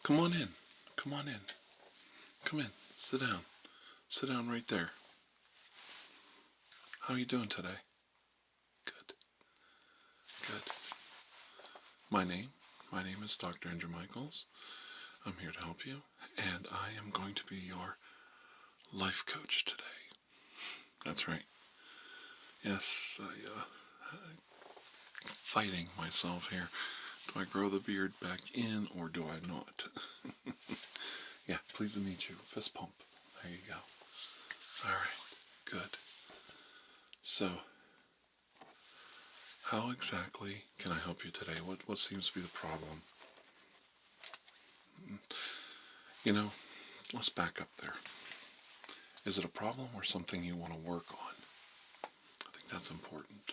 Come on in. Come on in. Come in. Sit down. Sit down right there. How are you doing today? Good. Good. My name is Dr. Andrew Michaels. I'm here to help you, and I am going to be your life coach today. That's right. Yes, I'm fighting myself here. Do I grow the beard back in or do I not? Yeah, pleased to meet you. Fist pump. There you go. All right, good. So, how exactly can I help you today? What seems to be the problem? You know, let's back up there. Is it a problem or something you want to work on? I think that's important.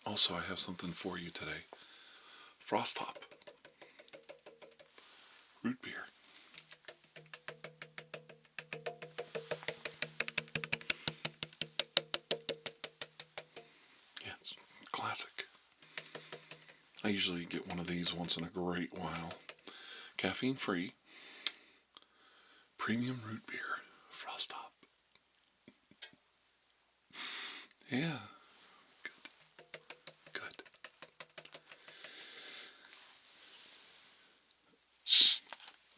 Also, I have something for you today. Frost Top. Root beer. Yeah, it's classic. I usually get one of these once in a great while. Caffeine free. Premium root beer. Frost Top. Yeah. Good. Good.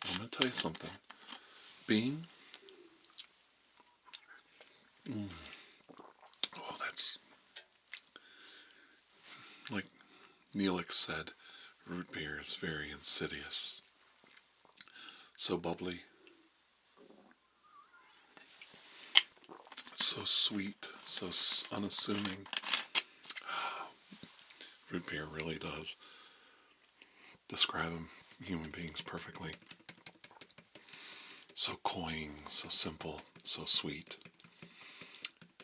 I'm going to tell you something. Being. Oh, that's. Like Neelix said, root beer is very insidious. So bubbly. So sweet. So unassuming. Root beer really does describe human beings perfectly. So cloying, so simple, so sweet.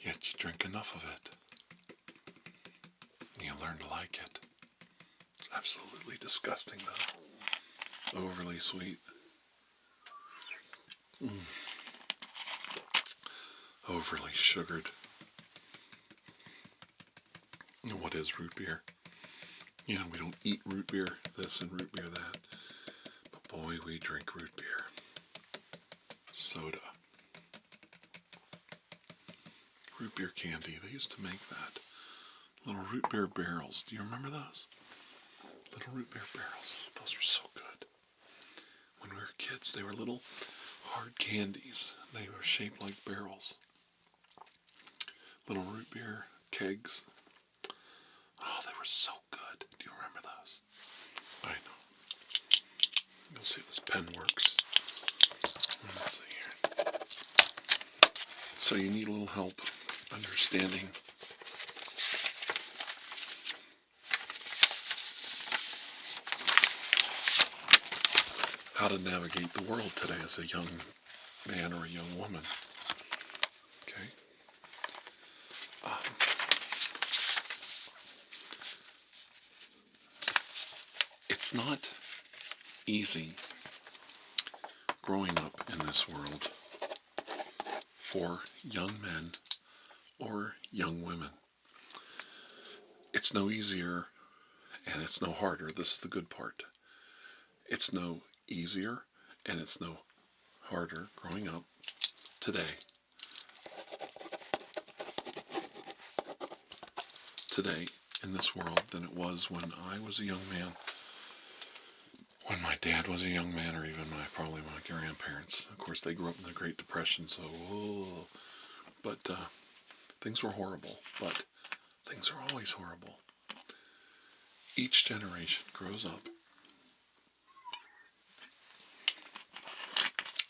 Yet you drink enough of it, and you learn to like it. It's absolutely disgusting, though. Overly sweet. Overly sugared. You know, what is root beer? You know, we don't eat root beer this and root beer that. But boy, we drink root beer. Soda. Root beer candy. They used to make that. Little root beer barrels. Do you remember those? Little root beer barrels. Those were so good. When we were kids, they were little hard candies. They were shaped like barrels. Little root beer kegs. Oh, they were so good. Do you remember those? I know. You'll see if this pen works. Let's see here. So you need a little help understanding how to navigate the world today as a young man or a young woman. Okay? It's not easy growing up in this world for young men or young women. It's no easier and it's no harder. This is the good part. It's no easier and it's no harder growing up today in this world than it was when I was a young man, when my dad was a young man, or even probably my grandparents. Of course, they grew up in the Great Depression, so but things were horrible. But things are always horrible. Each generation grows up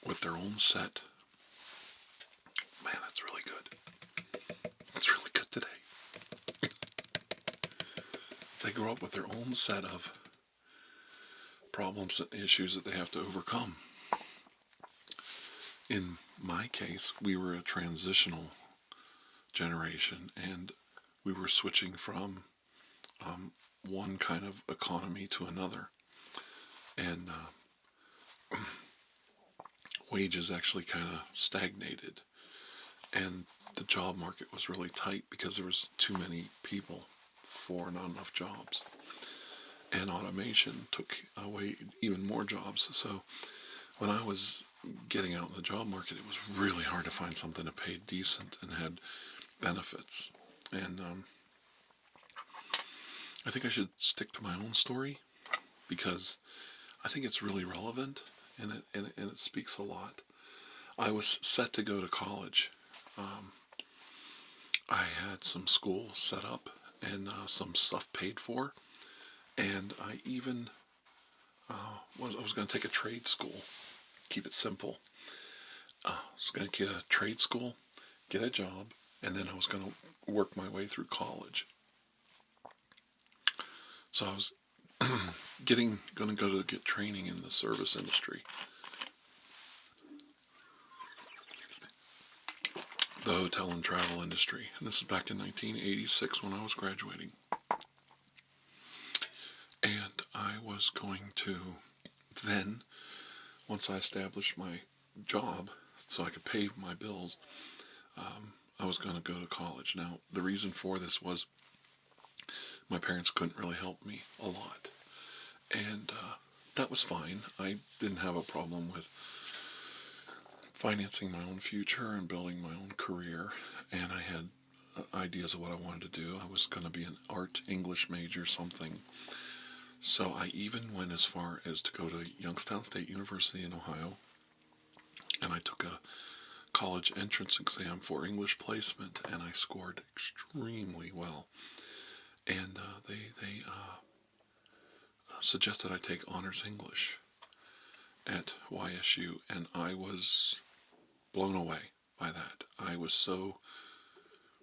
with their own set. Man, that's really good. That's really good today. They grow up with their own set of problems and issues that they have to overcome. In my case, we were a transitional generation, and we were switching from one kind of economy to another. And wages actually kind of stagnated. And the job market was really tight because there was too many people for not enough jobs. and automation took away even more jobs. So when I was getting out in the job market, it was really hard to find something that paid decent and had benefits. And I think I should stick to my own story because I think it's really relevant and it speaks a lot. I was set to go to college. Um, I had some school set up and some stuff paid for, and I even I was going to take a trade school. Keep it simple. I was going to get a trade school, get a job, and then I was going to work my way through college. So I was going to go to get training in the service industry, the hotel and travel industry. And this is back in 1986 when I was graduating. And I was going to then, once I established my job so I could pay my bills, I was going to go to college. Now, the reason for this was my parents couldn't really help me a lot. And that was fine. I didn't have a problem with financing my own future and building my own career. And I had ideas of what I wanted to do. I was going to be an art English major, something. So I even went as far as to go to Youngstown State University in Ohio, and I took a college entrance exam for English placement, and I scored extremely well. And they suggested I take honors English at YSU, and I was blown away by that. I was so,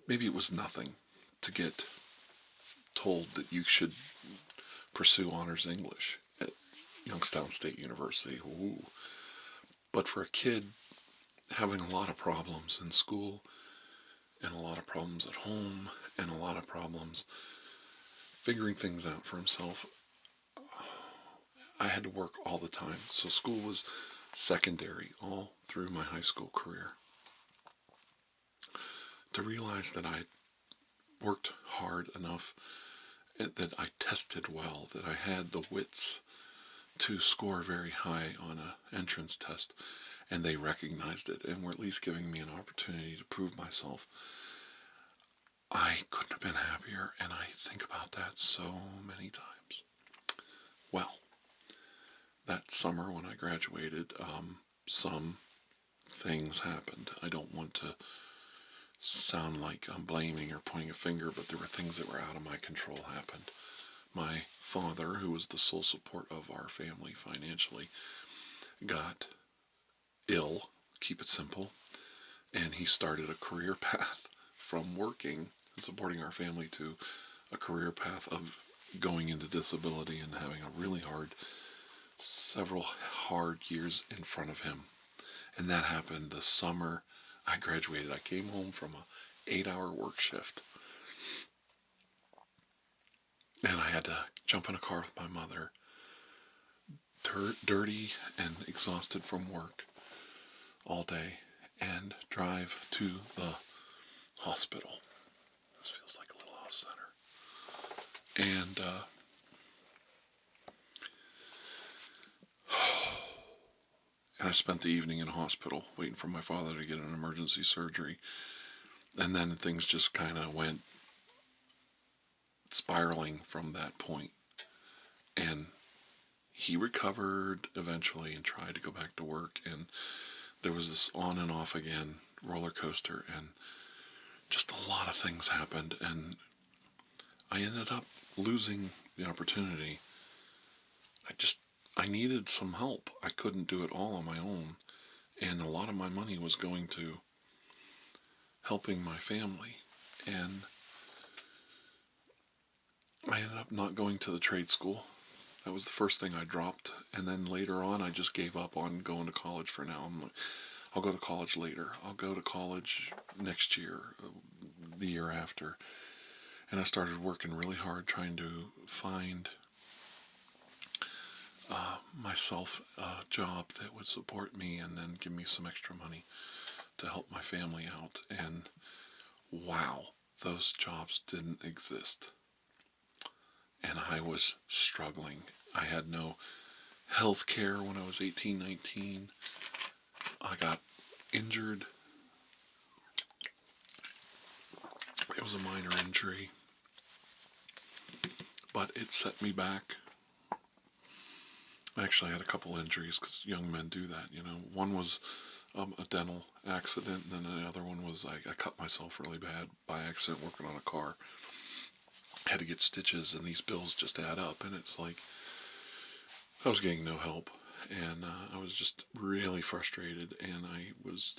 maybe it was nothing to get told that you should pursue honors English at Youngstown State University. Ooh. But for a kid having a lot of problems in school and a lot of problems at home and a lot of problems figuring things out for himself, I had to work all the time. So school was secondary all through my high school career. To realize that I worked hard enough, that I tested well, that I had the wits to score very high on an entrance test, and they recognized it and were at least giving me an opportunity to prove myself. I couldn't have been happier, and I think about that so many times. Well, that summer when I graduated, some things happened. I don't want to sound like I'm blaming or pointing a finger, but there were things that were out of my control happened. My father, who was the sole support of our family financially, got ill, keep it simple, and he started a career path from working and supporting our family to a career path of going into disability and having a really several hard years in front of him. And that happened the summer I graduated. I came home from a 8-hour work shift, and I had to jump in a car with my mother, dirty and exhausted from work all day, and drive to the hospital. This feels like a little off center. And I spent the evening in hospital waiting for my father to get an emergency surgery. And then things just kind of went spiraling from that point. And he recovered eventually and tried to go back to work. And there was this on and off again roller coaster. And just a lot of things happened. And I ended up losing the opportunity. I needed some help. I couldn't do it all on my own. And a lot of my money was going to helping my family. And I ended up not going to the trade school. That was the first thing I dropped. And then later on, I just gave up on going to college for now. I'm like, I'll go to college later. I'll go to college next year, the year after. And I started working really hard trying to find myself a job that would support me and then give me some extra money to help my family out. And wow, those jobs didn't exist. and I was struggling. I had no health care when I was 18, 19. I got injured. It was a minor injury, but it set me back. I actually had a couple injuries because young men do that. One was a dental accident, and then the other one was I cut myself really bad by accident working on a car. I had to get stitches, and these bills just add up, and it's like I was getting no help, and I was just really frustrated, and I was,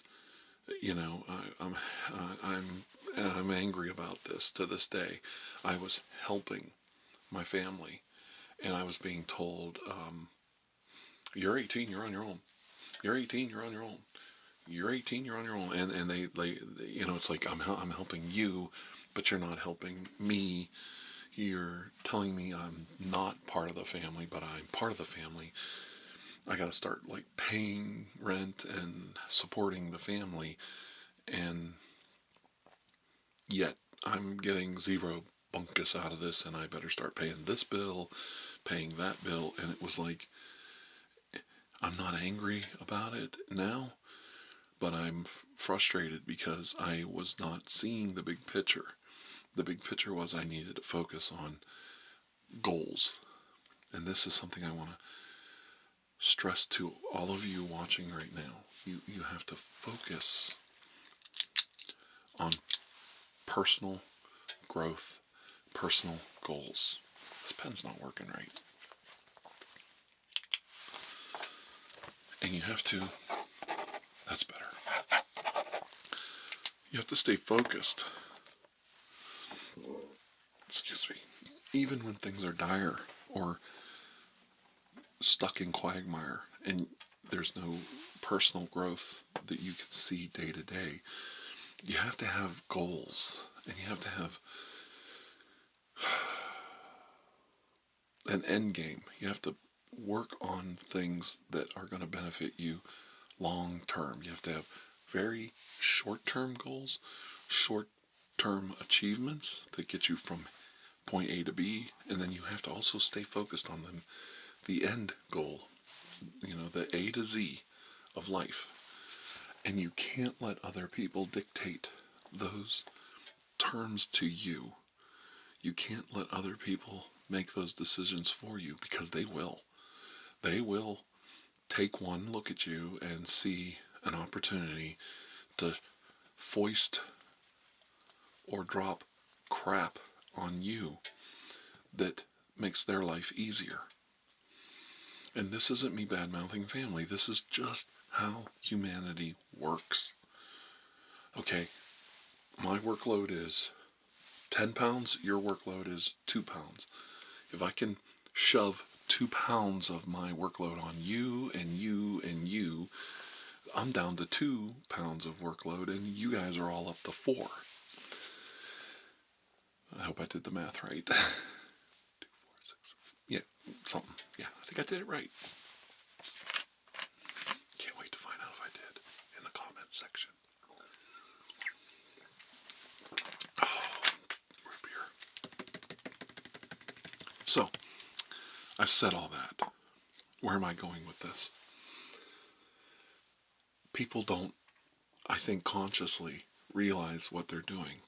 I'm angry about this to this day. I was helping my family, and I was being told, "You're 18, you're on your own. You're 18, you're on your own. You're 18, you're on your own." And they it's like I'm helping you, but you're not helping me. You're telling me I'm not part of the family, but I'm part of the family. I got to start like paying rent and supporting the family, and yet I'm getting zero bunkus out of this, and I better start paying this bill, paying that bill. And it was like, I'm not angry about it now, but I'm frustrated because I was not seeing the big picture. The big picture was I needed to focus on goals. And this is something I want to stress to all of you watching right now. You have to focus on personal growth, personal goals. This pen's not working right. And you have to, that's better. You have to stay focused. Excuse me. Even when things are dire or stuck in quagmire and there's no personal growth that you can see day to day, you have to have goals, and you have to have an end game. You have to work on things that are going to benefit you long term. You have to have very short term goals, short term achievements that get you from point A to B, and then you have to also stay focused on them, the end goal, the A to Z of life. And you can't let other people dictate those terms to you. You can't let other people make those decisions for you, because they will. They will take one look at you and see an opportunity to foist or drop crap on you that makes their life easier. And this isn't me bad-mouthing family. This is just how humanity works. Okay, my workload is 10 pounds, your workload is 2 pounds. If I can shove 2 pounds of my workload on you and you and you, I'm down to 2 pounds of workload, and you guys are all up to 4. I hope I did the math right. 2, 4, 6, yeah, something. Yeah, I think I did it right. Can't wait to find out if I did in the comments section. Oh, root beer. So, I've said all that. Where am I going with this? People don't, I think, consciously realize what they're doing.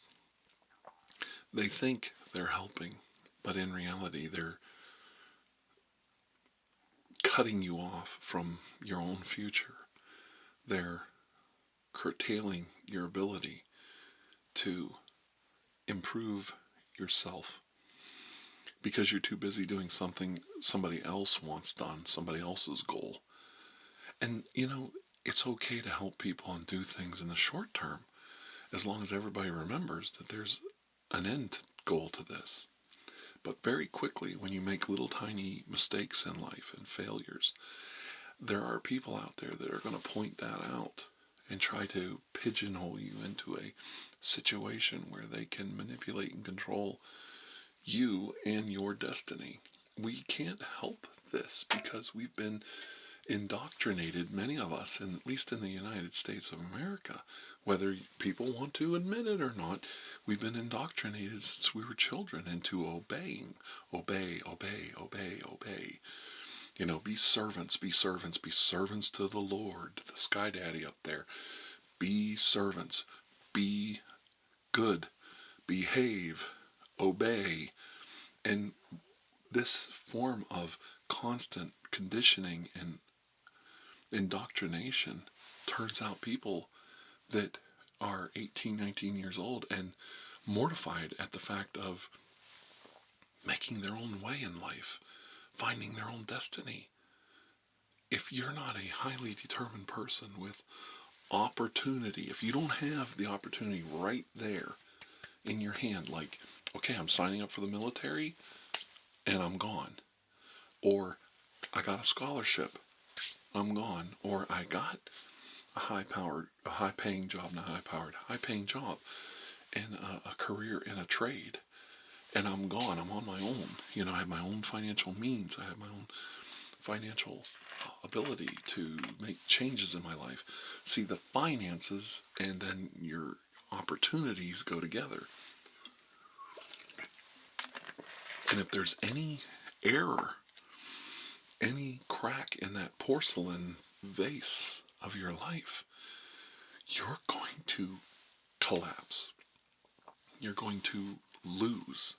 They think they're helping, but in reality, they're cutting you off from your own future. They're curtailing your ability to improve yourself because you're too busy doing something somebody else wants done, somebody else's goal. And, it's okay to help people and do things in the short term, as long as everybody remembers that there's an end goal to this. But very quickly, when you make little tiny mistakes in life and failures, there are people out there that are going to point that out and try to pigeonhole you into a situation where they can manipulate and control you and your destiny. We can't help this because we've been indoctrinated, many of us, at least in the United States of America, whether people want to admit it or not, we've been indoctrinated since we were children into obeying. Obey, obey, obey, obey. You know, be servants, be servants, be servants to the Lord, the Sky Daddy up there. Be servants, be good, behave, obey. And this form of constant conditioning and indoctrination turns out people that are 18, 19 years old and mortified at the fact of making their own way in life, finding their own destiny. If you're not a highly determined person with opportunity, if you don't have the opportunity right there in your hand, like, okay, I'm signing up for the military and I'm gone, or I got a scholarship, I'm gone, or I got a high-paying job, not high-paying job, and a career in a trade, and I'm gone, I'm on my own. You know, I have my own financial means, I have my own financial ability to make changes in my life. See, the finances and then your opportunities go together. And if there's any error, any crack in that porcelain vase of your life, you're going to collapse. You're going to lose.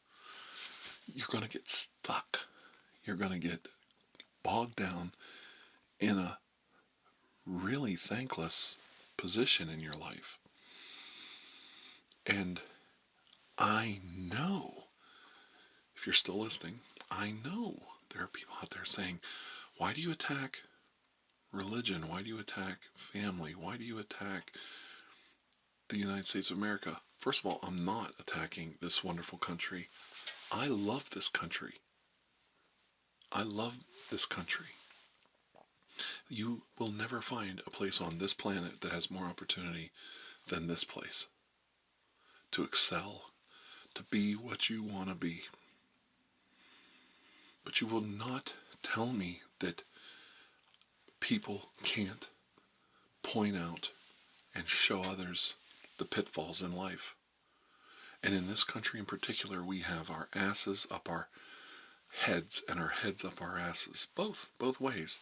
You're going to get stuck. You're going to get bogged down in a really thankless position in your life. And I know, if you're still listening, I know there are people out there saying, why do you attack religion? Why do you attack family? Why do you attack the United States of America? First of all, I'm not attacking this wonderful country. I love this country. I love this country. You will never find a place on this planet that has more opportunity than this place to excel, to be what you want to be. But you will not tell me that people can't point out and show others the pitfalls in life. And in this country in particular, we have our asses up our heads and our heads up our asses, both ways.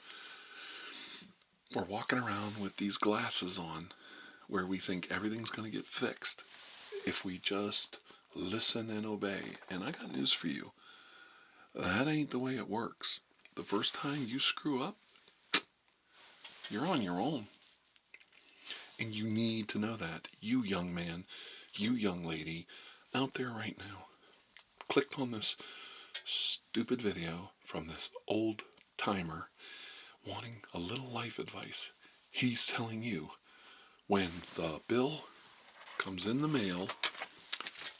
We're walking around with these glasses on where we think everything's going to get fixed if we just listen and obey. And I got news for you. That ain't the way it works. The first time you screw up, you're on your own. And you need to know that. You young man, you young lady, out there right now, clicked on this stupid video from this old timer wanting a little life advice. He's telling you, when the bill comes in the mail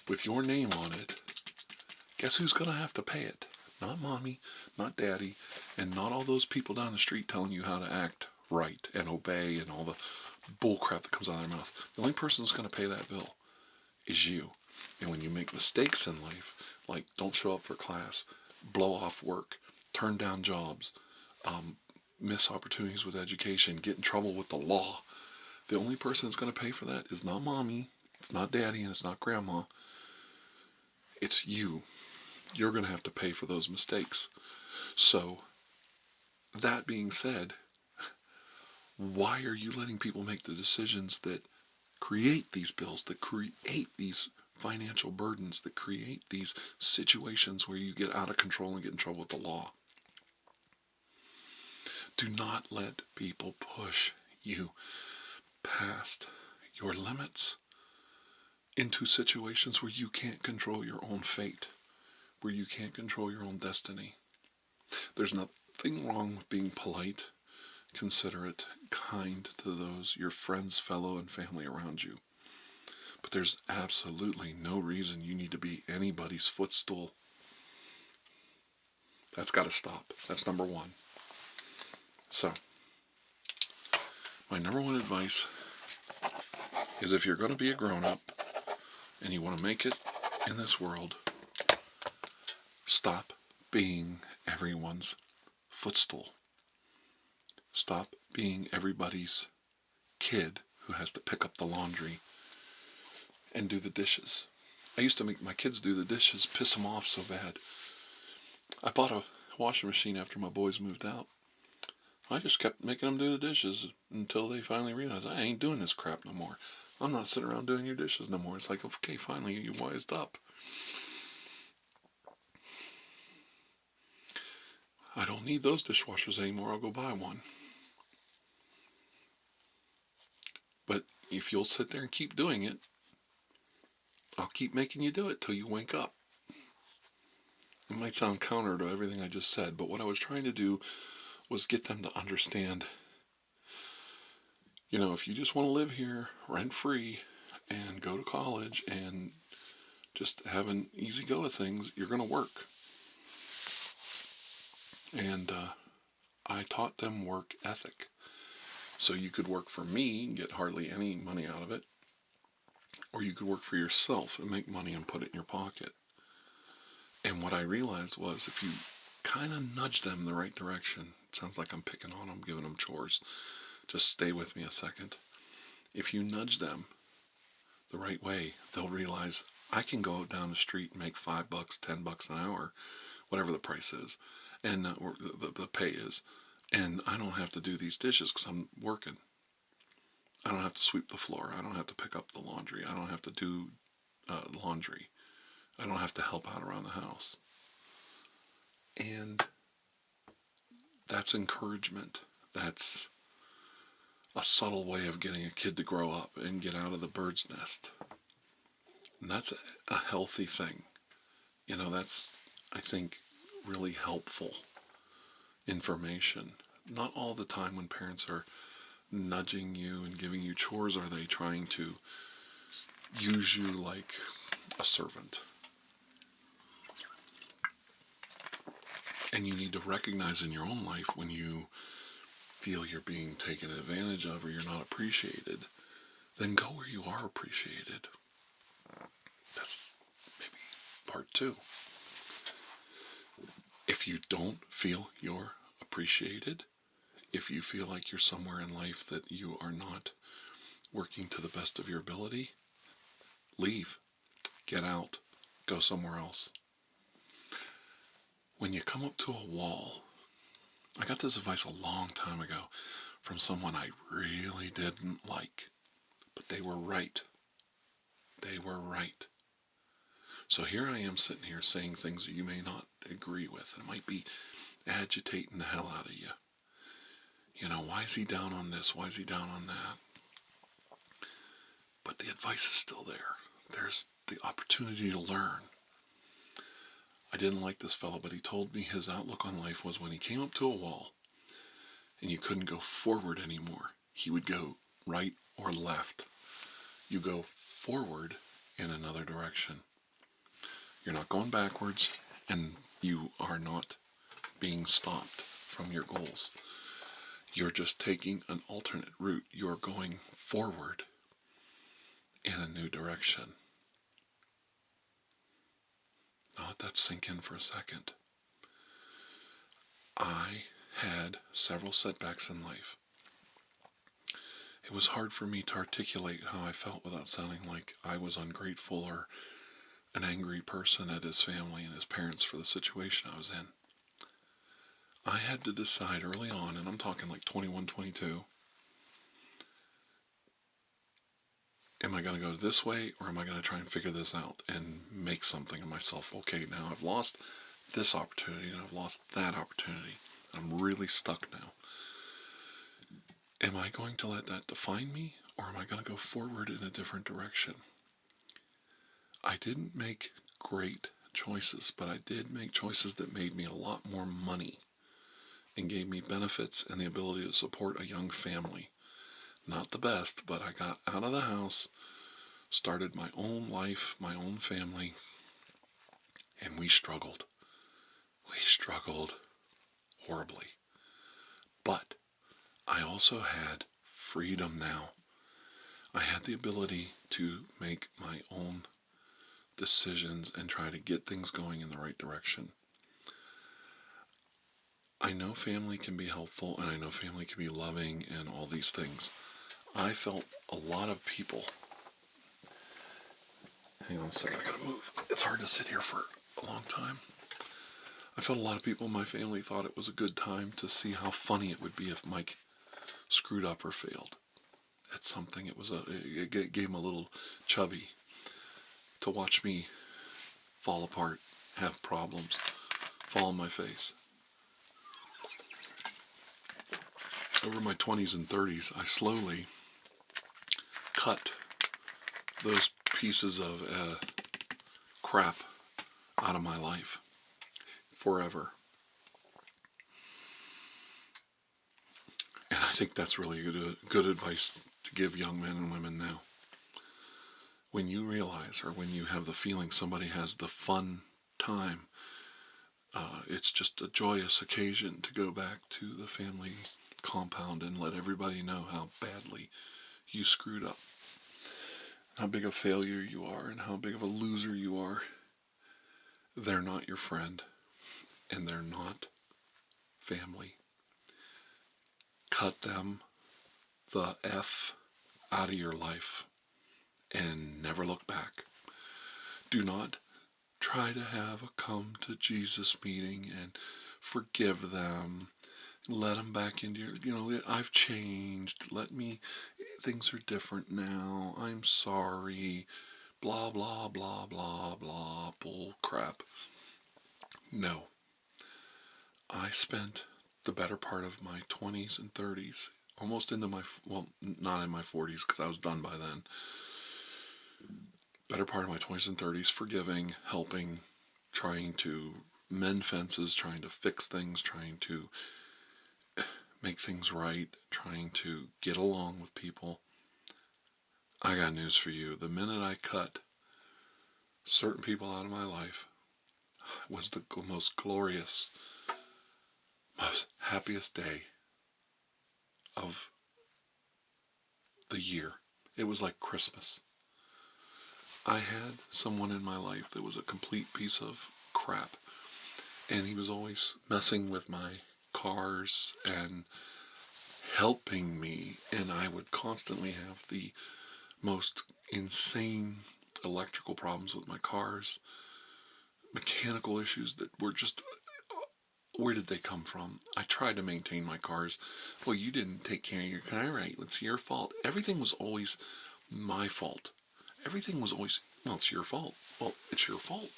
with your name on it, guess who's going to have to pay it? Not mommy, not daddy, and not all those people down the street telling you how to act right and obey and all the bullcrap that comes out of their mouth. The only person that's going to pay that bill is you. And when you make mistakes in life, like don't show up for class, blow off work, turn down jobs, miss opportunities with education, get in trouble with the law, the only person that's going to pay for that is not mommy, it's not daddy, and it's not grandma. It's you. You're going to have to pay for those mistakes. So, that being said, why are you letting people make the decisions that create these bills, that create these financial burdens, that create these situations where you get out of control and get in trouble with the law? Do not let people push you past your limits into situations where you can't control your own fate, where you can't control your own destiny. There's nothing wrong with being polite, considerate, kind to those, your friends, fellow, and family around you. But there's absolutely no reason you need to be anybody's footstool. That's got to stop. That's number one. So, my number one advice is if you're going to be a grown-up and you want to make it in this world, stop being everyone's footstool. Stop being everybody's kid who has to pick up the laundry and do the dishes. I used to make my kids do the dishes, piss them off so bad. I bought a washing machine after my boys moved out. I just kept making them do the dishes until they finally realized I ain't doing this crap no more. I'm not sitting around doing your dishes no more. It's like, okay, finally you wised up. I don't need those dishwashers anymore. I'll go buy one. But if you'll sit there and keep doing it, I'll keep making you do it till you wake up. It might sound counter to everything I just said, but what I was trying to do was get them to understand, if you just want to live here rent free and go to college and just have an easy go of things, you're going to work. And I taught them work ethic. So you could work for me and get hardly any money out of it, or you could work for yourself and make money and put it in your pocket. And what I realized was if you kind of nudge them in the right direction, it sounds like I'm picking on them, giving them chores. Just stay with me a second. If you nudge them the right way, they'll realize I can go down the street and make $5, $10 an hour, whatever the price is, and or the pay is, and I don't have to do these dishes because I'm working. I don't have to sweep the floor. I don't have to pick up the laundry. I don't have to do laundry. I don't have to help out around the house. And that's encouragement. That's a subtle way of getting a kid to grow up and get out of the bird's nest. And that's a healthy thing. That's, I think, really helpful information. Not all the time when parents are nudging you and giving you chores are they trying to use you like a servant. And you need to recognize in your own life when you feel you're being taken advantage of or you're not appreciated, then go where you are appreciated. That's maybe part 2. If you don't feel you're appreciated, if you feel like you're somewhere in life that you are not working to the best of your ability, leave, get out, go somewhere else. When you come up to a wall, I got this advice a long time ago from someone I really didn't like, but they were right. They were right. So here I am sitting here saying things that you may not agree with, and it might be agitating the hell out of you. Why is he down on this? Why is he down on that? But the advice is still there. There's the opportunity to learn. I didn't like this fellow, but he told me his outlook on life was when he came up to a wall and you couldn't go forward anymore, he would go right or left. You go forward in another direction. You're not going backwards, and you are not being stopped from your goals. You're just taking an alternate route. You're going forward in a new direction. Now let that sink in for a second. I had several setbacks in life. It was hard for me to articulate how I felt without sounding like I was ungrateful or an angry person at his family and his parents for the situation I was in. I had to decide early on, and I'm talking like 21, 22, am I going to go this way or am I going to try and figure this out and make something of myself? Okay, now I've lost this opportunity and I've lost that opportunity. I'm really stuck now. Am I going to let that define me, or am I going to go forward in a different direction? I didn't make great choices, but I did make choices that made me a lot more money and gave me benefits and the ability to support a young family. Not the best, but I got out of the house, started my own life, my own family, and we struggled. We struggled horribly. But I also had freedom now. I had the ability to make my own decisions and try to get things going in the right direction. I know family can be helpful, and I know family can be loving and all these things. I felt a lot of people. Hang on a second, I gotta move. It's hard to sit here for a long time. I felt a lot of people in my family thought it was a good time to see how funny it would be if Mike screwed up or failed at something. It gave him a little chubby to watch me fall apart, have problems, fall on my face. Over my 20s and 30s, I slowly cut those pieces of crap out of my life forever. And I think that's really good advice to give young men and women now. When you realize, or when you have the feeling somebody has the fun time, it's just a joyous occasion to go back to the family compound and let everybody know how badly you screwed up, how big a failure you are, and how big of a loser you are. They're not your friend, and they're not family. Cut them the F out of your life and never look back. Do not try to have a come to Jesus meeting and forgive them. Let them back into your, I've changed. Things are different now. I'm sorry. Blah, blah, blah, blah, blah. Bull crap. No. I spent the better part of my 20s and 30s, almost into not in my 40s because I was done by then. Better part of my 20s and 30s forgiving, helping, trying to mend fences, trying to fix things, trying to make things right, trying to get along with people. I got news for you. The minute I cut certain people out of my life was the most glorious, most happiest day of the year. It was like Christmas. I had someone in my life that was a complete piece of crap, and he was always messing with my cars and helping me, and I would constantly have the most insane electrical problems with my cars, mechanical issues that were just, where did they come from? I tried to maintain my cars. Well, you didn't take care of your car right. It's your fault. Everything was always my fault. Everything was always, well, it's your fault. Well, it's your fault.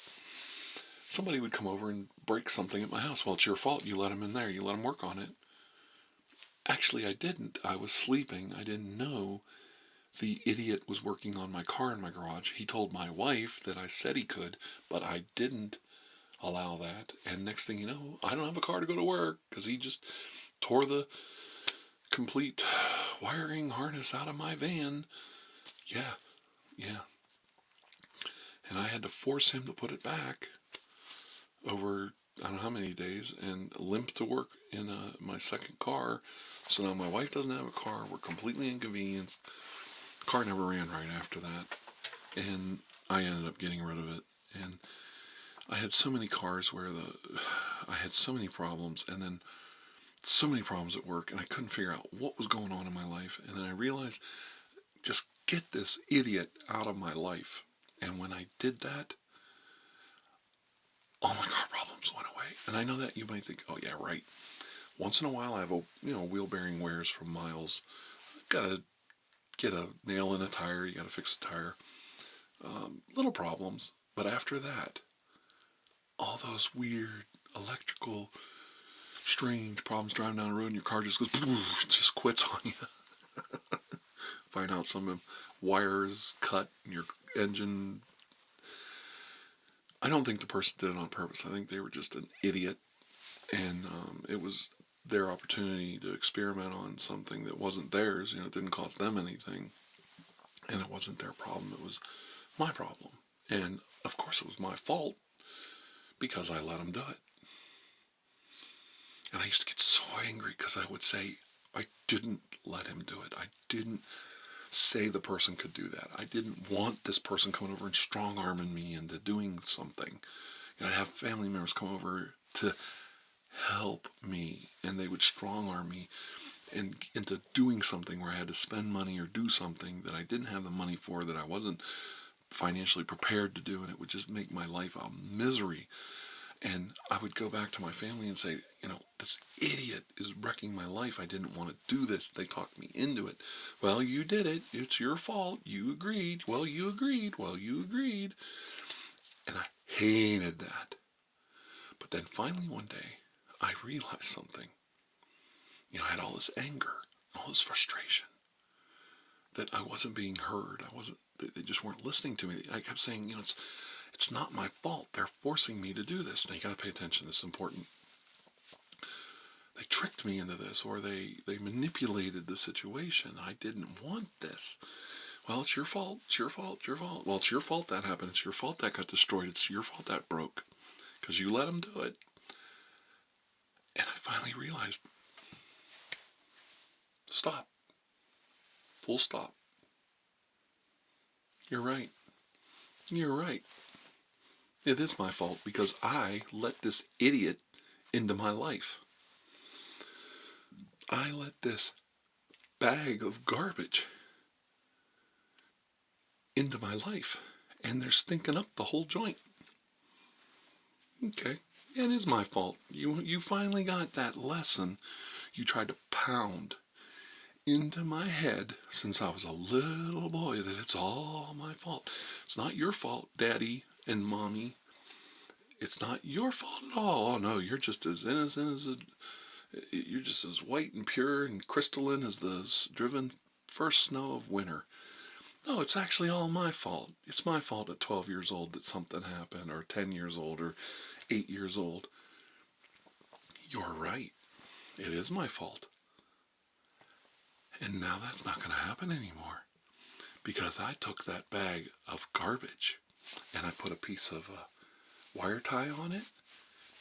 Somebody would come over and break something at my house. Well, it's your fault. You let them in there. You let them work on it. Actually, I didn't. I was sleeping. I didn't know the idiot was working on my car in my garage. He told my wife that I said he could, but I didn't allow that. And next thing you know, I don't have a car to go to work because he just tore the complete wiring harness out of my van. Yeah. And I had to force him to put it back over I don't know how many days and limp to work in my second car. So now my wife doesn't have a car. We're completely inconvenienced. The car never ran right after that. And I ended up getting rid of it. And I had so many cars where I had so many problems, and then so many problems at work, and I couldn't figure out what was going on in my life. And then I realized, just get this idiot out of my life. And when I did that, all my car problems went away. And I know that you might think, oh yeah, right. Once in a while I have wheel bearing wears from miles. Gotta get a nail in a tire, you gotta fix a tire. Little problems. But after that, all those weird electrical strange problems driving down the road and your car just goes, just quits on you. Find out some wires cut in your engine. I don't think the person did it on purpose. I think they were just an idiot, and it was their opportunity to experiment on something that wasn't theirs. It didn't cost them anything, and it wasn't their problem. It was my problem, and of course it was my fault because I let them do it. And I used to get so angry because I would say, I didn't let him do it. I didn't say the person could do that. I didn't want this person coming over and strong-arming me into doing something. I'd have family members come over to help me, and they would strong arm me and into doing something where I had to spend money or do something that I didn't have the money for, that I wasn't financially prepared to do, and it would just make my life a misery. And I would go back to my family and say, this idiot is wrecking my life. I didn't want to do this. They talked me into it. Well, you did it. It's your fault. You agreed. Well, you agreed. Well, you agreed. And I hated that. But then finally one day, I realized something. I had all this anger, all this frustration that I wasn't being heard. They just weren't listening to me. I kept saying, it's not my fault. They're forcing me to do this. Now you got to pay attention. This is important. They tricked me into this, or they manipulated the situation. I didn't want this. Well, it's your fault. It's your fault. It's your fault. Well, it's your fault that happened. It's your fault that got destroyed. It's your fault that broke, because you let them do it. And I finally realized, stop. Full stop. You're right. You're right. It is my fault because I let this idiot into my life. I let this bag of garbage into my life, and they're stinking up the whole joint. Okay, it is my fault. You finally got that lesson you tried to pound into my head since I was a little boy, that it's all my fault. It's not your fault, Daddy and Mommy. It's not your fault at all. Oh no, you're just as innocent as you're just as white and pure and crystalline as the driven first snow of winter. No, it's actually all my fault. It's my fault at 12 years old that something happened, or 10 years old, or 8 years old. You're right. It is my fault. And now that's not going to happen anymore, because I took that bag of garbage and I put a piece of wire tie on it,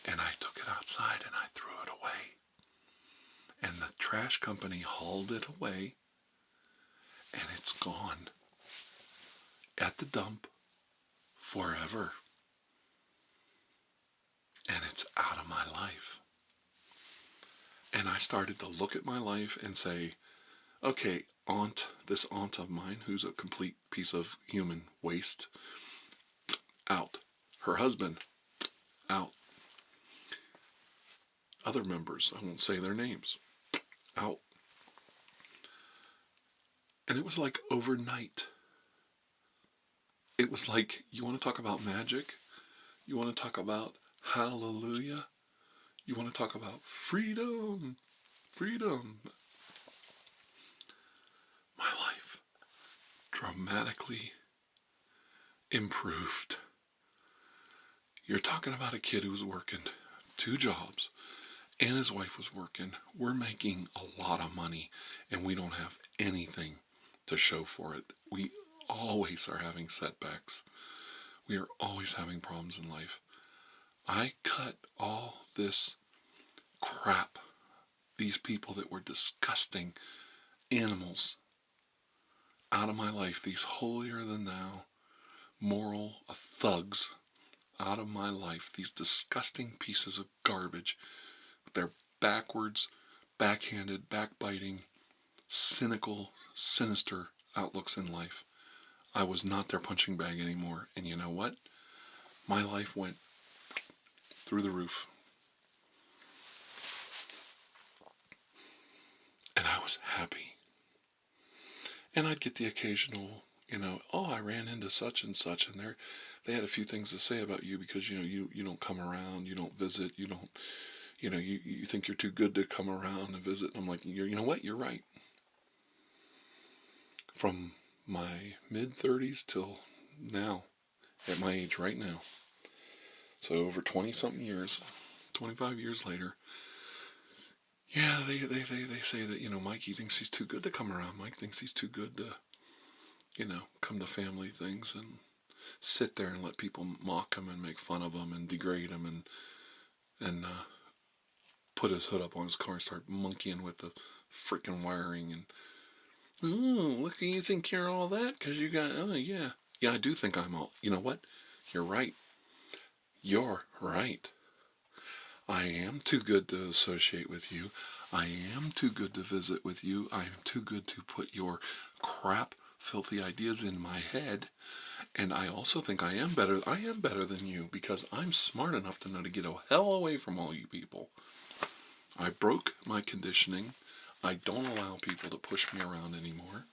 and I took it outside and I threw it away. And the trash company hauled it away, and it's gone at the dump forever. And it's out of my life. And I started to look at my life and say, okay, this aunt of mine, who's a complete piece of human waste, out. Her husband, out. Other members, I won't say their names, out. And it was like overnight. It was like, you want to talk about magic? You want to talk about hallelujah? You want to talk about freedom? Freedom. My life dramatically improved. You're talking about a kid who was working 2 jobs, and his wife was working. We're making a lot of money, and we don't have anything to show for it. We always are having setbacks. We are always having problems in life. I cut all this crap, these people that were disgusting animals, out of my life, these holier than thou, moral thugs, out of my life, these disgusting pieces of garbage, their backwards, backhanded, backbiting, cynical, sinister outlooks in life. I was not their punching bag anymore. And you know what? My life went through the roof. And I was happy. And I'd get the occasional, oh, I ran into such and such, and they had a few things to say about you because, you don't come around, you don't visit, you don't, you think you're too good to come around and visit. And I'm like, you know what? You're right. From my mid-30s till now, at my age right now, so over 20-something years, 25 years later, yeah, they say that, Mikey thinks he's too good to come around. Mike thinks he's too good to, come to family things and sit there and let people mock him and make fun of him and degrade him and put his hood up on his car and start monkeying with the freaking wiring and, oh, look, you think you're all that because you got, oh, yeah. Yeah, I do think I'm all, you know what? You're right. You're right. I am too good to associate with you. I am too good to visit with you. I am too good to put your crap, filthy ideas in my head. And I also think I am better. I am better than you because I'm smart enough to know to get a hell away from all you people. I broke my conditioning. I don't allow people to push me around anymore.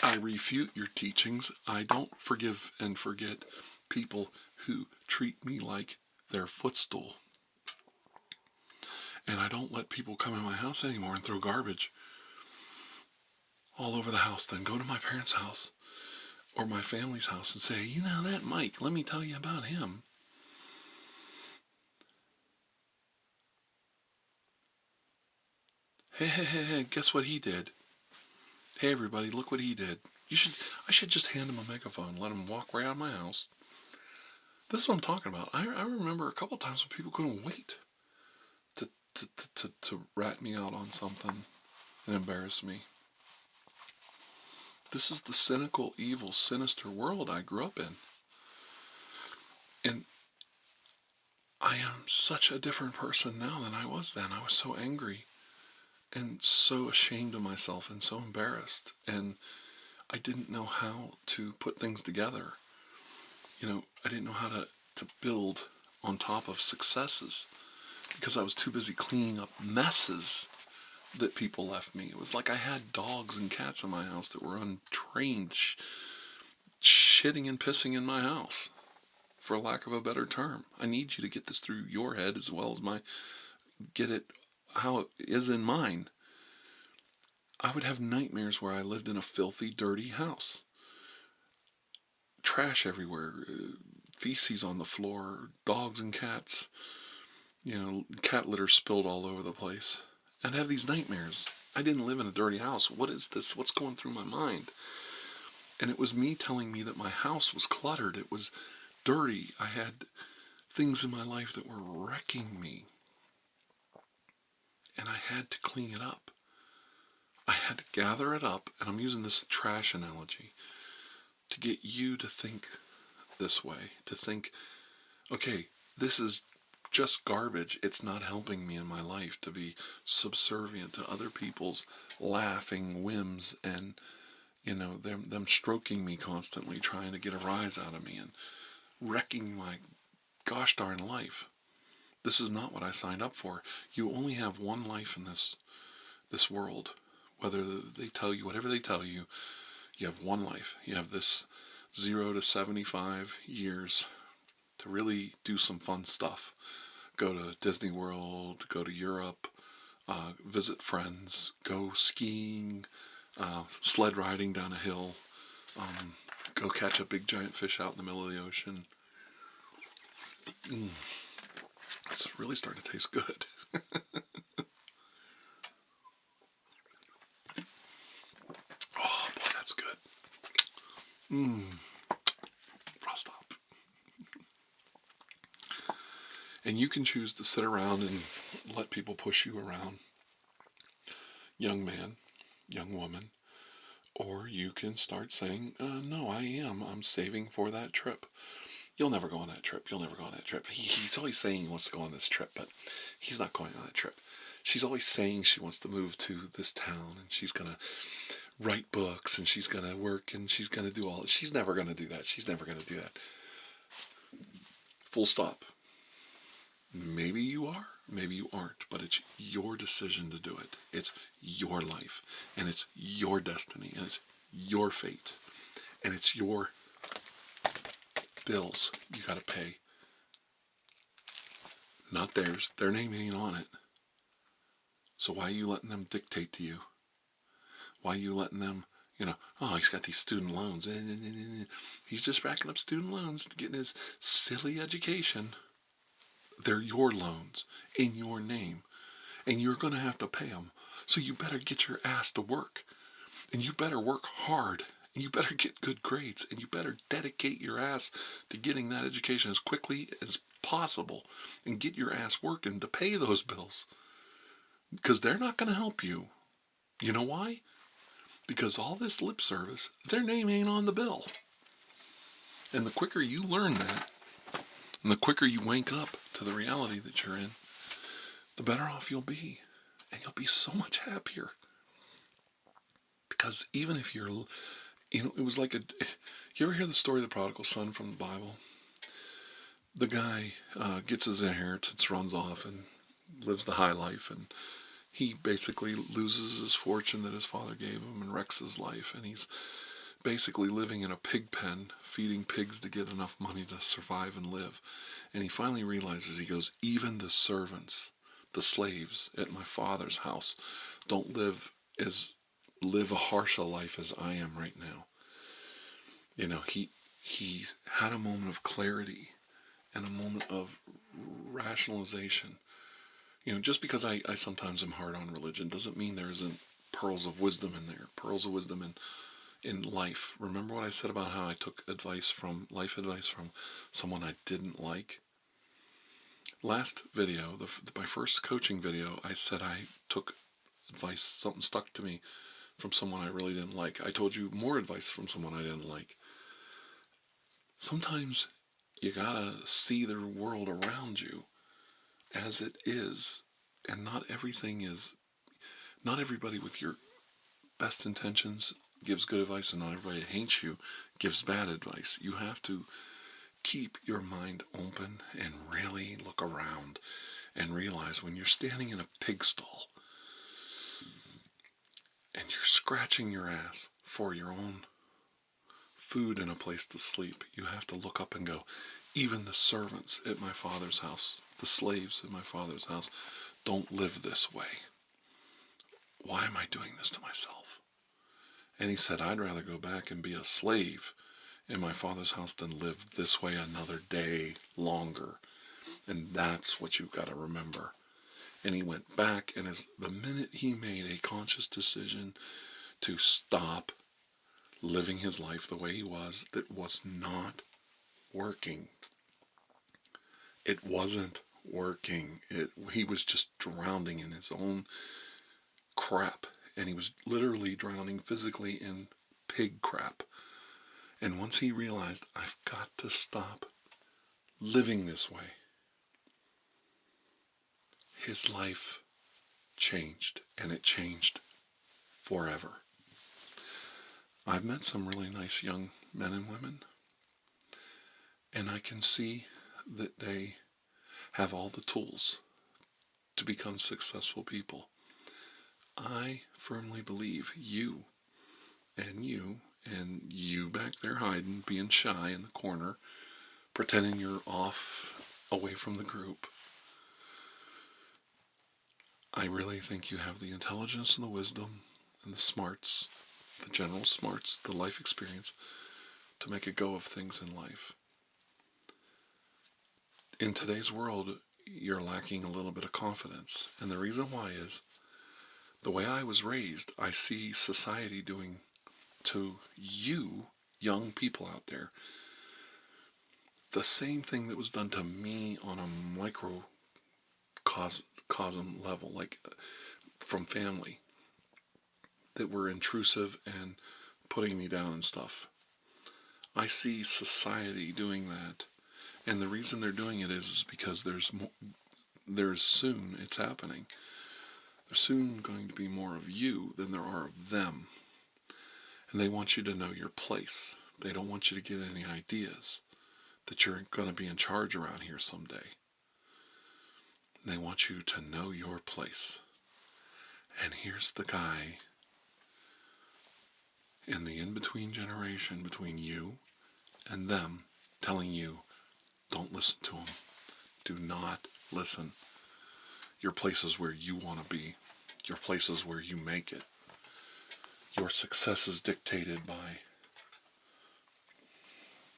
I refute your teachings. I don't forgive and forget people who treat me like their footstool. And I don't let people come in my house anymore and throw garbage all over the house. Then go to my parents' house or my family's house and say, you know that Mike, let me tell you about him. Hey, guess what he did? Hey everybody, look what he did. I should just hand him a megaphone, let him walk right out of my house. This is what I'm talking about. I remember a couple times when people couldn't wait to rat me out on something and embarrass me. This is the cynical, evil, sinister world I grew up in. And I am such a different person now than I was then. I was so angry and so ashamed of myself and so embarrassed. And I didn't know how to put things together. I didn't know how to build on top of successes because I was too busy cleaning up messes that people left me. It was like I had dogs and cats in my house that were untrained, shitting and pissing in my house, for lack of a better term. I need you to get this through your head as well as get it how it is in mine. I would have nightmares where I lived in a filthy, dirty house. Trash everywhere, feces on the floor, dogs and cats, cat litter spilled all over the place. I'd have these nightmares. I didn't live in a dirty house. What is this? What's going through my mind? And it was me telling me that my house was cluttered. It was dirty. I had things in my life that were wrecking me. And I had to clean it up. I had to gather it up, and I'm using this trash analogy to get you to think this way. To think, okay, this is just garbage. It's not helping me in my life to be subservient to other people's laughing whims and, them stroking me constantly, trying to get a rise out of me and wrecking my gosh darn life. This is not what I signed up for. You only have one life in this world. Whether they tell you whatever they tell you, you have one life. You have this 0 to 75 years to really do some fun stuff. Go to Disney World, go to Europe, visit friends, go skiing, sled riding down a hill, go catch a big giant fish out in the middle of the ocean. It's really starting to taste good. Oh boy, that's good. Frost up. And you can choose to sit around and let people push you around, young man, young woman, or you can start saying, no, I'm saving for that trip. You'll never go on that trip. You'll never go on that trip. He's always saying he wants to go on this trip, but he's not going on that trip. She's always saying she wants to move to this town and she's going to write books and she's going to work and she's going to do all. She's never going to do that. She's never going to do that. Full stop. Maybe you are, maybe you aren't, but it's your decision to do it. It's your life, and it's your destiny, and it's your fate, and it's your bills you gotta pay. Not theirs. Their name ain't on it. So why are you letting them dictate to you? Why are you letting them, oh, he's got these student loans. He's just racking up student loans to get his silly education. They're your loans in your name, and you're going to have to pay them. So you better get your ass to work, and you better work hard, and you better get good grades, and you better dedicate your ass to getting that education as quickly as possible, and get your ass working to pay those bills, because they're not going to help you. You know why? Because all this lip service, their name ain't on the bill. And the quicker you learn that, And the quicker you wake up to the reality that you're in, the better off you'll be. And you'll be so much happier. Because even if you're, it was like you ever hear the story of the prodigal son from the Bible? The guy gets his inheritance, runs off, and lives the high life. And he basically loses his fortune that his father gave him and wrecks his life. And he's basically living in a pig pen, feeding pigs to get enough money to survive and live. And he finally realizes, he goes, even the servants, the slaves at my father's house, don't live a harsh a life as I am right now. He had a moment of clarity and a moment of rationalization. Just because I sometimes am hard on religion doesn't mean there isn't pearls of wisdom in there, pearls of wisdom in life. Remember what I said about how I took life advice from someone I didn't like? Last video, my first coaching video, I said I took advice, something stuck to me from someone I really didn't like. I told you more advice from someone I didn't like. Sometimes you gotta see the world around you as it is, and not everybody with your best intentions gives good advice, and not everybody that hates you gives bad advice. You have to keep your mind open and really look around and realize when you're standing in a pig stall and you're scratching your ass for your own food and a place to sleep, you have to look up and go, even the servants at my father's house, the slaves at my father's house, don't live this way. Why am I doing this to myself? And he said, I'd rather go back and be a slave in my father's house than live this way another day longer. And that's what you've got to remember. And he went back, and the minute he made a conscious decision to stop living his life the way he was, that was not working. It wasn't working. He was just drowning in his own crap, and he was literally drowning physically in pig crap. And once he realized, I've got to stop living this way, his life changed, and it changed forever. I've met some really nice young men and women, and I can see that they have all the tools to become successful people. I firmly believe you back there hiding, being shy in the corner, pretending you're off away from the group. I really think you have the intelligence and the wisdom and the smarts, the general smarts, the life experience to make a go of things in life. In today's world, you're lacking a little bit of confidence. And the reason why is the way I was raised, I see society doing to you, young people out there, the same thing that was done to me on a microcosm level, like from family, that were intrusive and putting me down and stuff. I see society doing that, and the reason they're doing it is because it's happening. There's soon going to be more of you than there are of them. And they want you to know your place. They don't want you to get any ideas that you're going to be in charge around here someday. And they want you to know your place. And here's the guy in the in-between generation between you and them telling you, don't listen to them. Do not listen. Your place is where you want to be. Your place is where you make it. Your success is dictated by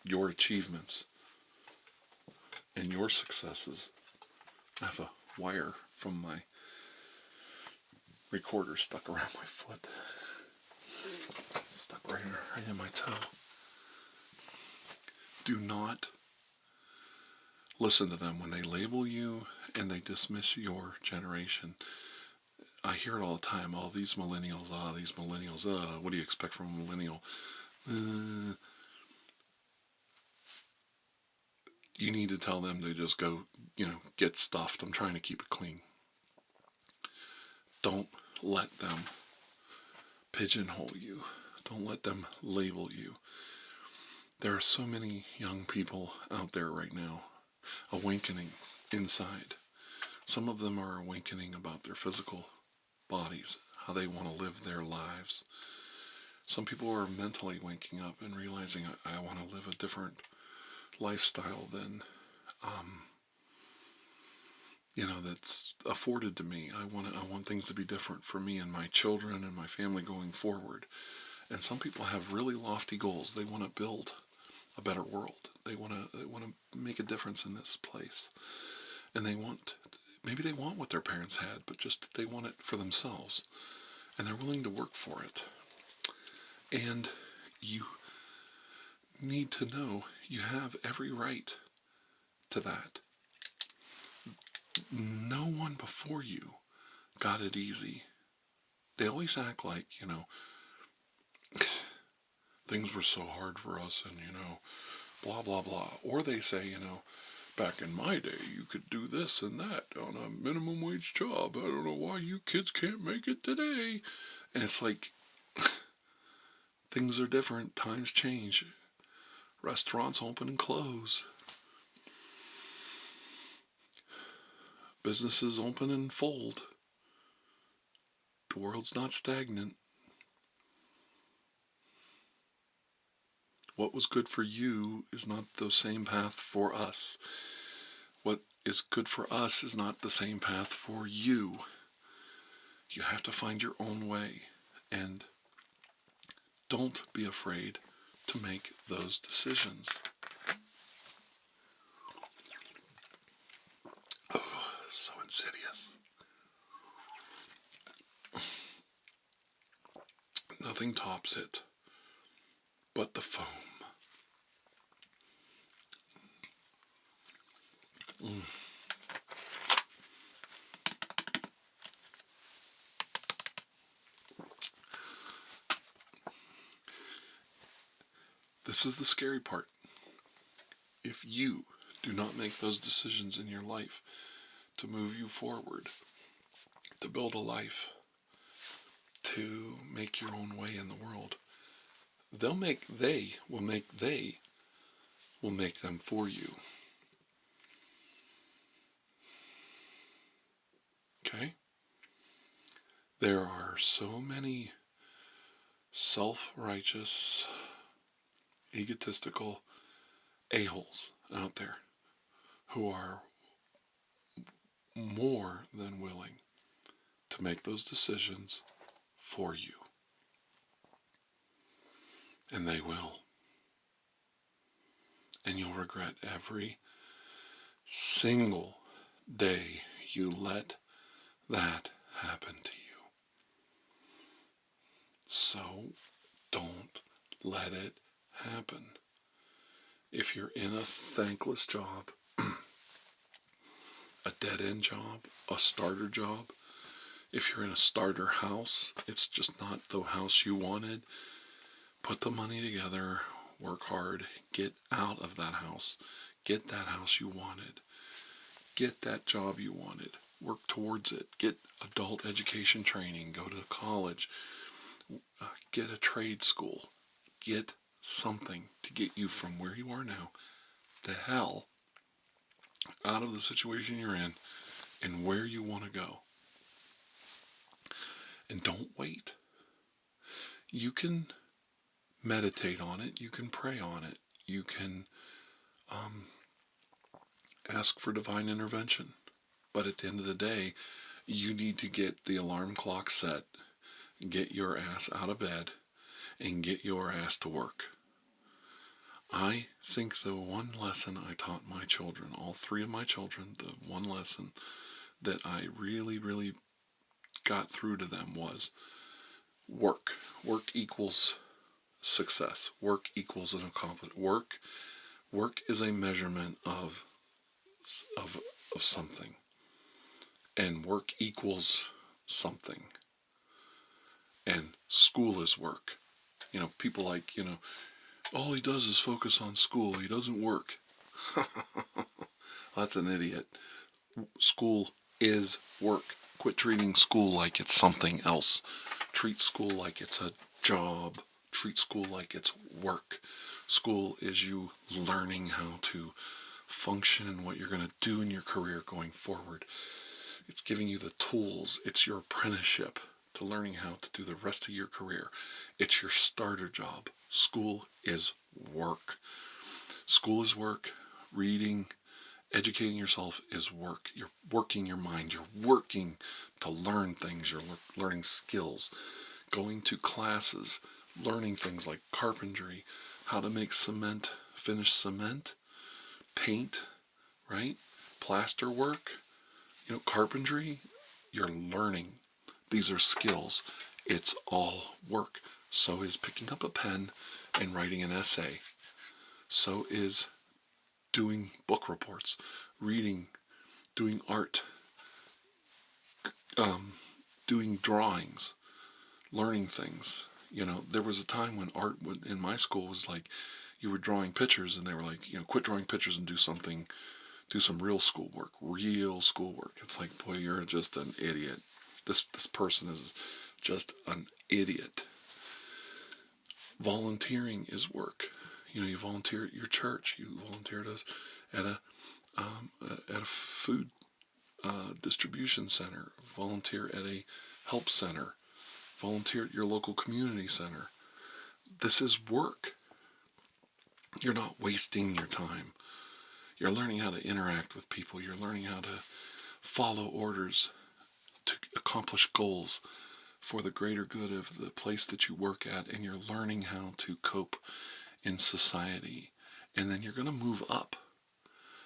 your achievements and your successes. I have a wire from my recorder stuck around my foot. Stuck right in my toe. Do not listen to them when they label you and they dismiss your generation. I hear it all the time. Oh, these millennials, what do you expect from a millennial? you need to tell them to just go, get stuffed. I'm trying to keep it clean. Don't let them pigeonhole you. Don't let them label you. There are so many young people out there right now awakening inside. Some of them are awakening about their physical bodies, how they want to live their lives. Some people are mentally waking up and realizing I want to live a different lifestyle than that's afforded to me. I want things to be different for me and my children and my family going forward. And some people have really lofty goals. They want to build a better world. They want to make a difference in this place. And maybe they want what their parents had, but just they want it for themselves. And they're willing to work for it. And you need to know you have every right to that. No one before you got it easy. They always act like, things were so hard for us and, blah, blah, blah. Or they say, back in my day, you could do this and that on a minimum wage job. I don't know why you kids can't make it today. And it's like, things are different. Times change. Restaurants open and close. Businesses open and fold. The world's not stagnant. What was good for you is not the same path for us. What is good for us is not the same path for you. You have to find your own way. And don't be afraid to make those decisions. Oh, so insidious. Nothing tops it but the foam. Mm. This is the scary part. If you do not make those decisions in your life to move you forward, to build a life, to make your own way in the world, they will make them for you. Okay? There are so many self-righteous, egotistical a-holes out there who are more than willing to make those decisions for you. And they will. And you'll regret every single day you let that happen to you. So don't let it happen. If you're in a thankless job, a dead-end job, a starter job, if you're in a starter house, it's just not the house you wanted, put the money together, work hard, get out of that house, get that house you wanted, get that job you wanted, work towards it, get adult education training, go to college, get a trade school, get something to get you from where you are now to hell, out of the situation you're in, and where you want to go. And don't wait. You can meditate on it, you can pray on it, you can ask for divine intervention. But at the end of the day, you need to get the alarm clock set, get your ass out of bed, and get your ass to work. I think the one lesson I taught my children, all three of my children, the one lesson that I really, really got through to them was work. Work equals success. Work equals an accomplishment. Work is a measurement of something. And work equals something. And school is work. People like, all he does is focus on school. He doesn't work. That's an idiot. School is work. Quit treating school like it's something else. Treat school like it's a job. Treat school like it's work. School is you learning how to function and what you're going to do in your career going forward. It's giving you the tools. It's your apprenticeship to learning how to do the rest of your career. It's your starter job. School is work. School is work. Reading, educating yourself is work. You're working your mind. You're working to learn things. You're learning skills. Going to classes, learning things like carpentry, how to make cement, finish cement, paint, right? Plaster work, carpentry. You're learning. These are skills. It's all work. So is picking up a pen and writing an essay. So is doing book reports, reading, doing art, doing drawings, learning things. There was a time when art in my school was like you were drawing pictures and they were like, quit drawing pictures and do some real schoolwork. Real schoolwork. It's like, boy, you're just an idiot. This person is just an idiot. Volunteering is work. You volunteer at your church. You volunteer at a food distribution center. Volunteer at a help center. Volunteer at your local community center. This is work. You're not wasting your time. You're learning how to interact with people. You're learning how to follow orders to accomplish goals for the greater good of the place that you work at, and you're learning how to cope in society. And then you're going to move up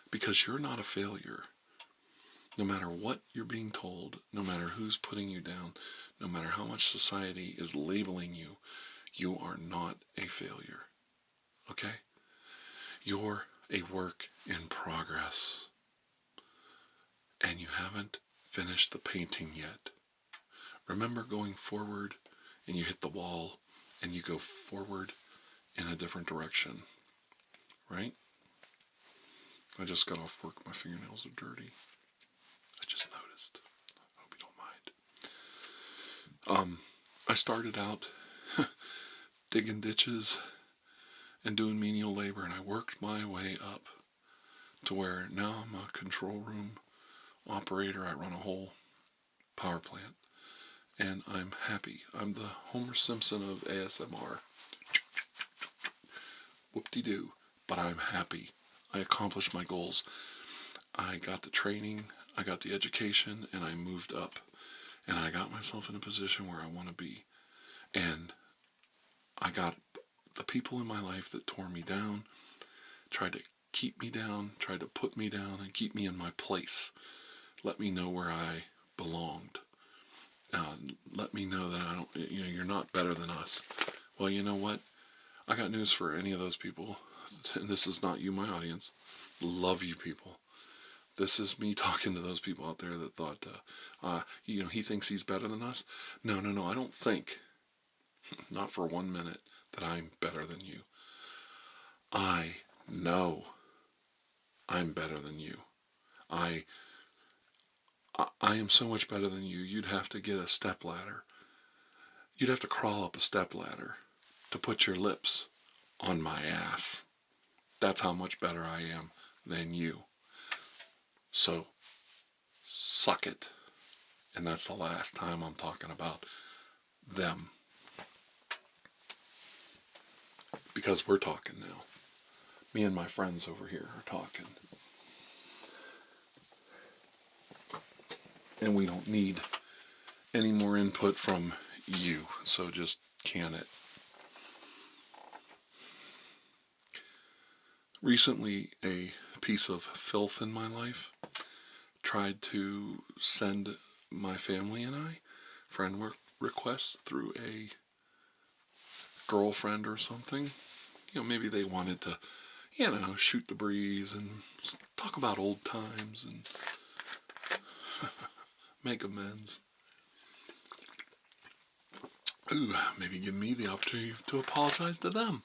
because you're not a failure. No matter what you're being told, no matter who's putting you down, no matter how much society is labeling you, you are not a failure. Okay? You're a work in progress. And you haven't finished the painting yet. Remember going forward and you hit the wall and you go forward in a different direction. Right? I just got off work. My fingernails are dirty. I just noticed. I hope you don't mind. I started out digging ditches and doing menial labor, and I worked my way up to where now I'm a control room operator. I run a whole power plant, and I'm happy. I'm the Homer Simpson of ASMR. Whoop-de-doo. But I'm happy. I accomplished my goals. I got the training, I got the education, and I moved up. And I got myself in a position where I want to be. And I got the people in my life that tore me down, tried to keep me down, tried to put me down and keep me in my place. Let me know where I belonged. Let me know that I don't, you're not better than us. Well, you know what? I got news for any of those people. And this is not you, my audience. Love you people. This is me talking to those people out there that thought, he thinks he's better than us. No, I don't think, not for 1 minute, that I'm better than you. I know I'm better than you. I am so much better than you. You'd have to get a step ladder. You'd have to crawl up a step ladder to put your lips on my ass. That's how much better I am than you. So, suck it. And that's the last time I'm talking about them. Because we're talking now. Me and my friends over here are talking. And we don't need any more input from you. So just can it. Recently, a piece of filth in my life tried to send my family and I friend requests through a girlfriend or something. Maybe they wanted to, shoot the breeze and talk about old times and make amends. Ooh, maybe give me the opportunity to apologize to them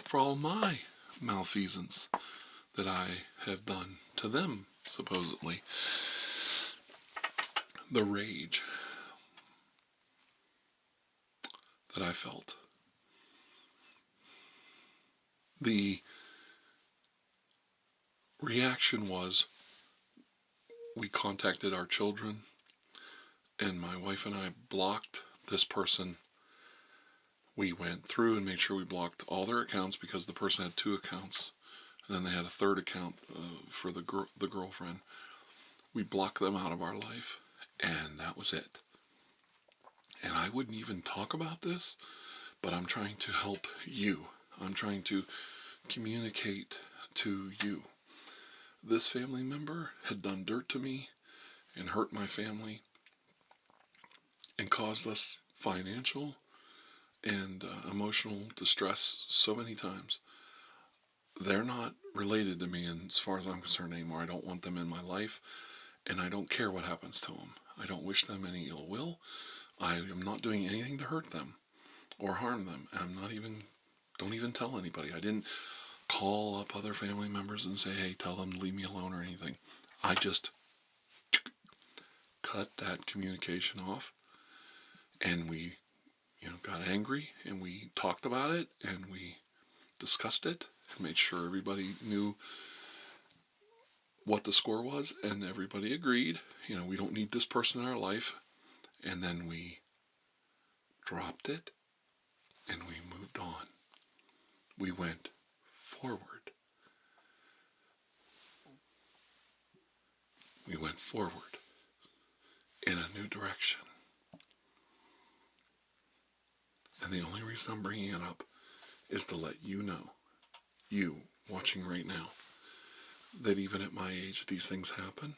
for all my malfeasance that I have done to them, supposedly. The rage that I felt. The reaction was we contacted our children, and my wife and I blocked this person. We went through and made sure we blocked all their accounts because the person had 2 accounts, and then they had a 3rd account for the girlfriend. We blocked them out of our life, and that was it. And I wouldn't even talk about this, but I'm trying to help you. I'm trying to communicate to you. This family member had done dirt to me and hurt my family and caused us financial and emotional distress so many times. They're not related to me, and as far as I'm concerned anymore. I don't want them in my life, and I don't care what happens to them. I don't wish them any ill will. I am not doing anything to hurt them or harm them. Don't even tell anybody. I didn't call up other family members and say, hey, tell them to leave me alone or anything. I just cut that communication off, and we, got angry, and we talked about it, and we discussed it, and made sure everybody knew what the score was, and everybody agreed, we don't need this person in our life, and then we dropped it, and we moved on. We went forward. We went forward in a new direction. And the only reason I'm bringing it up is to let you know, you watching right now, that even at my age, these things happen.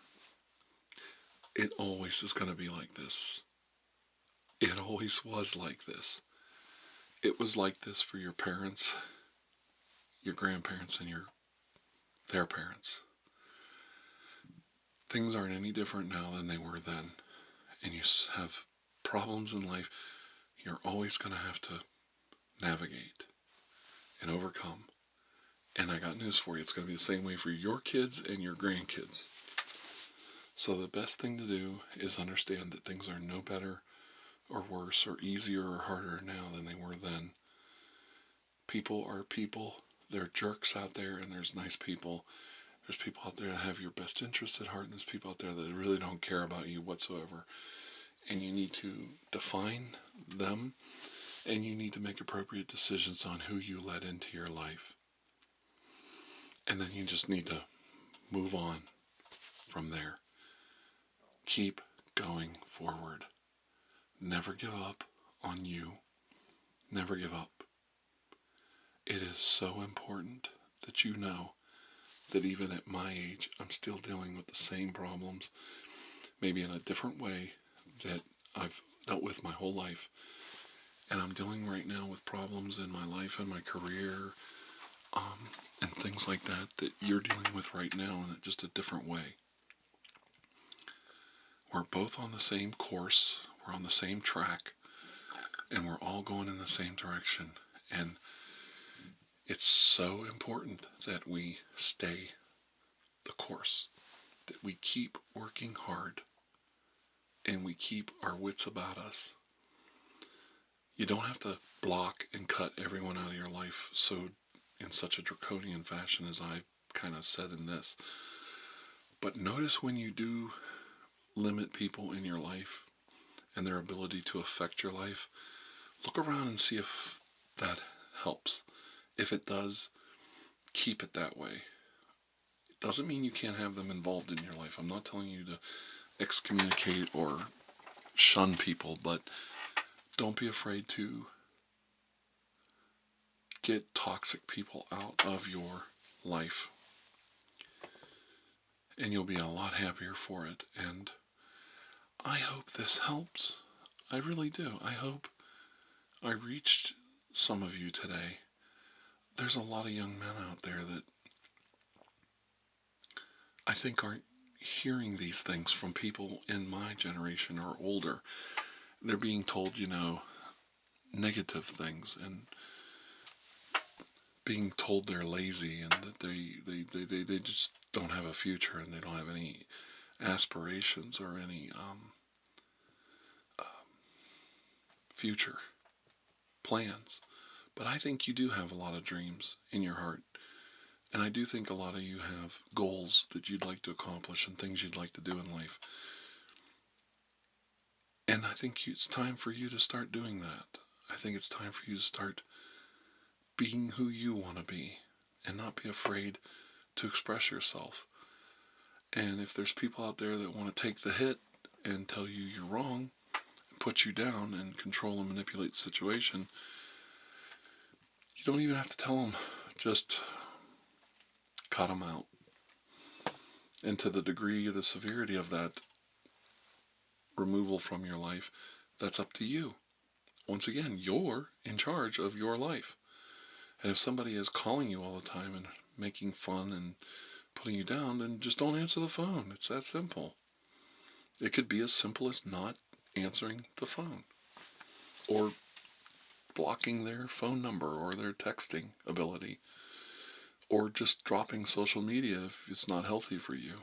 It always is going to be like this. It always was like this. It was like this for your parents, your grandparents, and their parents. Things aren't any different now than they were then. And you have problems in life, you're always going to have to navigate and overcome. And I got news for you. It's going to be the same way for your kids and your grandkids. So the best thing to do is understand that things are no better or worse or easier or harder now than they were then. People are people. There are jerks out there, and there's nice people. There's people out there that have your best interests at heart, and there's people out there that really don't care about you whatsoever. And you need to define them, and you need to make appropriate decisions on who you let into your life. And then you just need to move on from there. Keep going forward. Never give up on you. Never give up. It is so important that you know that even at my age, I'm still dealing with the same problems, maybe in a different way that I've dealt with my whole life. And I'm dealing right now with problems in my life and my career, and things like that you're dealing with right now in just a different way. We're both on the same course, we're on the same track, and we're all going in the same direction. And it's so important that we stay the course, that we keep working hard, and we keep our wits about us. You don't have to block and cut everyone out of your life in such a draconian fashion as I kind of said in this. But notice when you do limit people in your life and their ability to affect your life, look around and see if that helps. If it does, keep it that way. It doesn't mean you can't have them involved in your life. I'm not telling you to excommunicate or shun people, but don't be afraid to get toxic people out of your life. And you'll be a lot happier for it. And I hope this helps. I really do. I hope I reached some of you today. There's a lot of young men out there that I think aren't hearing these things from people in my generation or older. They're being told, negative things, and being told they're lazy and that they just don't have a future and they don't have any aspirations or any future plans. But I think you do have a lot of dreams in your heart. And I do think a lot of you have goals that you'd like to accomplish and things you'd like to do in life. And I think it's time for you to start doing that. I think it's time for you to start being who you want to be and not be afraid to express yourself. And if there's people out there that want to take the hit and tell you you're wrong, and put you down and control and manipulate the situation, you don't even have to tell them. Just cut them out. And to the degree or the severity of that removal from your life, that's up to you. Once again, you're in charge of your life. And if somebody is calling you all the time and making fun and putting you down, then just don't answer the phone. It's that simple. It could be as simple as not answering the phone, or blocking their phone number or their texting ability, or just dropping social media if it's not healthy for you.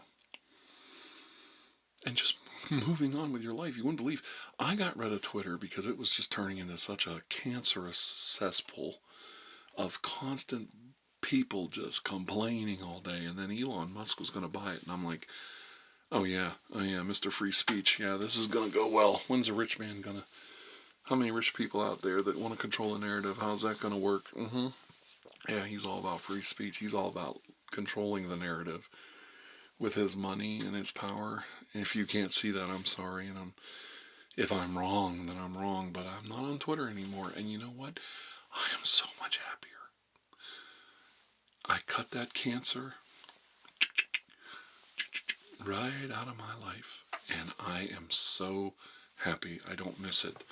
And just moving on with your life. You wouldn't believe, I got rid of Twitter because it was just turning into such a cancerous cesspool of constant people just complaining all day. And then Elon Musk was going to buy it, and I'm like, oh yeah, Mr. Free Speech, yeah, this is going to go well. When's a rich man going to... How many rich people out there that want to control the narrative? How's that going to work? Yeah, he's all about free speech. He's all about controlling the narrative with his money and his power. If you can't see that, I'm sorry. And if I'm wrong, then I'm wrong. But I'm not on Twitter anymore. And you know what? I am so much happier. I cut that cancer right out of my life. And I am so happy. I don't miss it.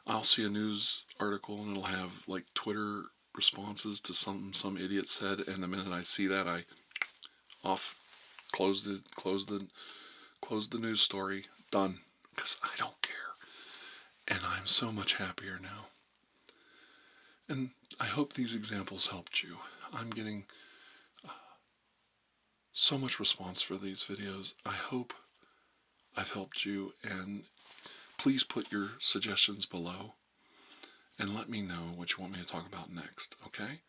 I'll see a news article and it'll have like Twitter responses to something some idiot said, and the minute I see that, I close the news story, done, because I don't care. And I'm so much happier now. And I hope these examples helped you. I'm getting so much response for these videos. I hope I've helped you, and please put your suggestions below and let me know what you want me to talk about next, okay?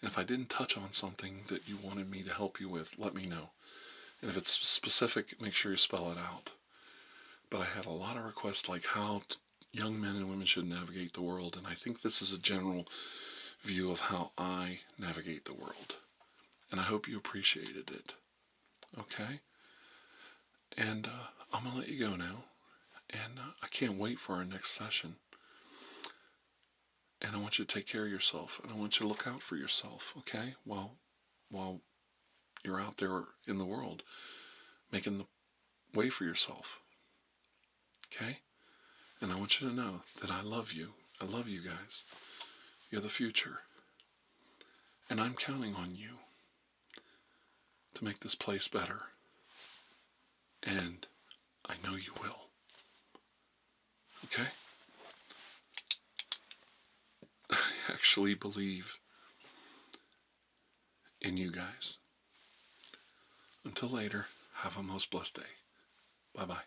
And if I didn't touch on something that you wanted me to help you with, let me know. And if it's specific, make sure you spell it out. But I had a lot of requests like how young men and women should navigate the world, and I think this is a general view of how I navigate the world. And I hope you appreciated it, okay? And I'm going to let you go now. And I can't wait for our next session. And I want you to take care of yourself. And I want you to look out for yourself, okay? While you're out there in the world, making the way for yourself. Okay? And I want you to know that I love you. I love you guys. You're the future. And I'm counting on you to make this place better. And I know you will. Okay? I actually believe in you guys. Until later, have a most blessed day. Bye-bye.